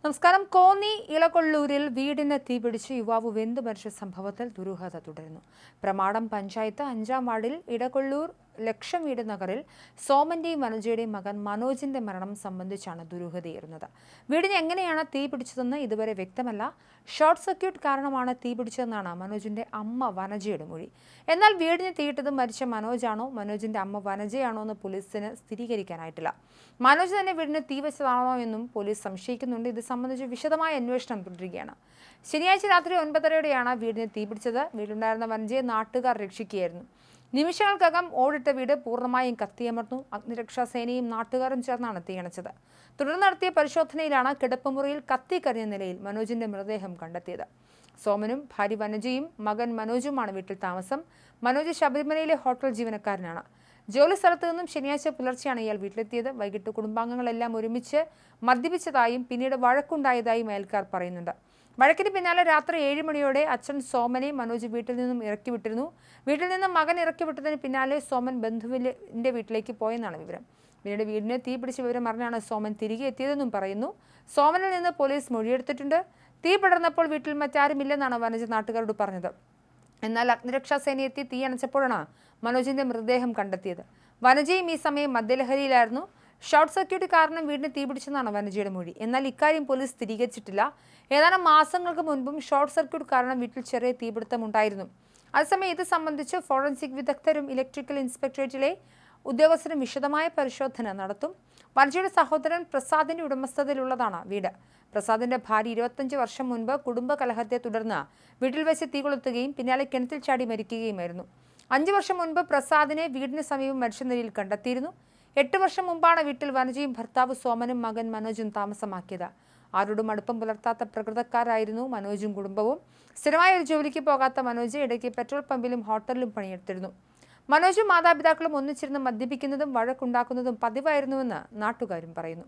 നമസ്കാരം. കോന്നി ഇളകൊള്ളൂരിൽ വീടിന് തീപിടിച്ച് യുവാവ് വെന്തു മരിച്ച സംഭവത്തിൽ ദുരൂഹത തുടരുന്നു. പ്രമാടം പഞ്ചായത്ത് 5-ാം വാർഡിൽ ഇടകൊള്ളൂർ ലക്ഷം വീട് നഗറിൽ സോമന്റെയും വനജയുടെയും മകൻ മനോജിന്റെ മരണം സംബന്ധിച്ചാണ് ദുരൂഹതയേറുന്നത്. വീടിന് എങ്ങനെയാണ് തീ പിടിച്ചതെന്ന് ഇതുവരെ വ്യക്തമല്ല. ഷോർട്ട് സർക്യൂട്ട് കാരണമാണ് തീ പിടിച്ചതെന്നാണ് മനോജിന്റെ അമ്മ വനജയുടെ മൊഴി. എന്നാൽ വീടിന് തീയിട്ടത് മരിച്ച മനോജാണോ മനോജിന്റെ അമ്മ വനജയാണോ എന്ന് പോലീസിന് സ്ഥിരീകരിക്കാനായിട്ടില്ല. മനോജ് തന്നെ വീടിന് തീ വെച്ചതാണോ എന്നും പോലീസ് സംശയിക്കുന്നുണ്ട്. ഇത് സംബന്ധിച്ച് വിശദമായ അന്വേഷണം തുടരുകയാണ്. ശനിയാഴ്ച രാത്രി 9:30-യോടെയാണ് വീടിന് തീപിടിച്ചത്. വീട്ടിലുണ്ടായിരുന്ന വനജയെ നാട്ടുകാർ രക്ഷിക്കുകയായിരുന്നു. നിമിഷങ്ങൾക്കകം ഓടിട്ട വീട് പൂർണ്ണമായും കത്തിയമർന്നു. അഗ്നിരക്ഷാ സേനയും നാട്ടുകാരും ചേർന്നാണ് തീയണച്ചത്. തുടർന്ന് നടത്തിയ പരിശോധനയിലാണ് കിടപ്പുമുറിയിൽ കത്തിക്കരിഞ്ഞ നിലയിൽ മനോജിന്റെ മൃതദേഹം കണ്ടെത്തിയത്. സോമനും ഭാര്യ വനജയും മകൻ മനോജുമാണ് വീട്ടിൽ താമസം. മനോജ് ശബരിമലയിലെ ഹോട്ടൽ ജീവനക്കാരനാണ്. ജോലി സ്ഥലത്ത് നിന്നും ശനിയാഴ്ച പുലർച്ചെയാണ് ഇയാൾ വീട്ടിലെത്തിയത്. വൈകിട്ട് കുടുംബാംഗങ്ങളെല്ലാം ഒരുമിച്ച് മദ്യപിച്ചതായും പിന്നീട് വഴക്കുണ്ടായതായും അയൽക്കാർ പറയുന്നുണ്ട്. വഴക്കിന് പിന്നാലെ രാത്രി 7 മണിയോടെ അച്ഛൻ സോമനെ മനോജ് വീട്ടിൽ നിന്നും ഇറക്കി വിട്ടിരുന്നു. വീട്ടിൽ നിന്നും മകൻ ഇറക്കി വിട്ടതിന് പിന്നാലെ സോമൻ ബന്ധുവിന്റെ വീട്ടിലേക്ക് പോയെന്നാണ് വിവരം. പിന്നീട് വീടിന് തീ പിടിച്ച വിവരം അറിഞ്ഞാണ് സോമൻ തിരികെ എത്തിയതെന്നും പറയുന്നു. സോമനിൽ നിന്ന് പോലീസ് മൊഴിയെടുത്തിട്ടുണ്ട്. തീ പടർന്നപ്പോൾ വീട്ടിൽ മറ്റാരുമില്ലെന്നാണ് വനജ നാട്ടുകാരോട് പറഞ്ഞത്. എന്നാൽ അഗ്നിരക്ഷാ സേന എത്തി തീ അണച്ചപ്പോഴാണ് മനോജിന്റെ മൃതദേഹം കണ്ടെത്തിയത്. വനജയും ഈ സമയം മദ്യലഹരിയിലായിരുന്നു. ഷോർട്ട് സർക്യൂട്ട് കാരണം വീടിന് തീപിടിച്ചെന്നാണ് വനജയുടെ മൊഴി. എന്നാൽ ഇക്കാര്യം പോലീസ് സ്ഥിരീകരിച്ചിട്ടില്ല. ഏതാനും മാസങ്ങൾക്ക് മുൻപും ഷോർട്ട് സർക്യൂട്ട് കാരണം വീട്ടിൽ ചെറിയ തീപിടുത്തം ഉണ്ടായിരുന്നു. അതേസമയം ഇത് സംബന്ധിച്ച് ഫോറൻസിക് വിദഗ്ധരും ഇലക്ട്രിക്കൽ ഇൻസ്പെക്ടറേറ്റിലെ ഉദ്യോഗസ്ഥരും വിശദമായ പരിശോധന നടത്തും. വനജയുടെ സഹോദരൻ പ്രസാദിന്റെ ഉടമസ്ഥതയിലുള്ളതാണ് വീട്. പ്രസാദിന്റെ ഭാര്യ 25 വർഷം മുൻപ് കുടുംബ കലഹത്തെ തുടർന്ന് വീട്ടിൽ വെച്ച് തീ കൊളുത്തുകയും പിന്നാലെ കിണറ്റിൽ ചാടി മരിക്കുകയുമായിരുന്നു. 5 വർഷം മുൻപ് പ്രസാദിനെ വീടിന് സമീപം മരിച്ച നിലയിൽ കണ്ടെത്തിയിരുന്നു. 8 വർഷം മുമ്പാണ് വീട്ടിൽ വനജയും ഭർത്താവ് സോമനും മകൻ മനോജും താമസമാക്കിയത്. ആരോടും അടുപ്പം പുലർത്താത്ത പ്രകൃതക്കാരായിരുന്നു മനോജും കുടുംബവും. സ്ഥിരമായ ഒരു ജോലിക്ക് പോകാത്ത മനോജ് ഇടയ്ക്ക് പെട്രോൾ പമ്പിലും ഹോട്ടലിലും പണിയെടുത്തിരുന്നു. മനോജും മാതാപിതാക്കളും ഒന്നിച്ചിരുന്ന് മദ്യപിക്കുന്നതും വഴക്കുണ്ടാക്കുന്നതും പതിവായിരുന്നുവെന്ന് നാട്ടുകാരും പറയുന്നു.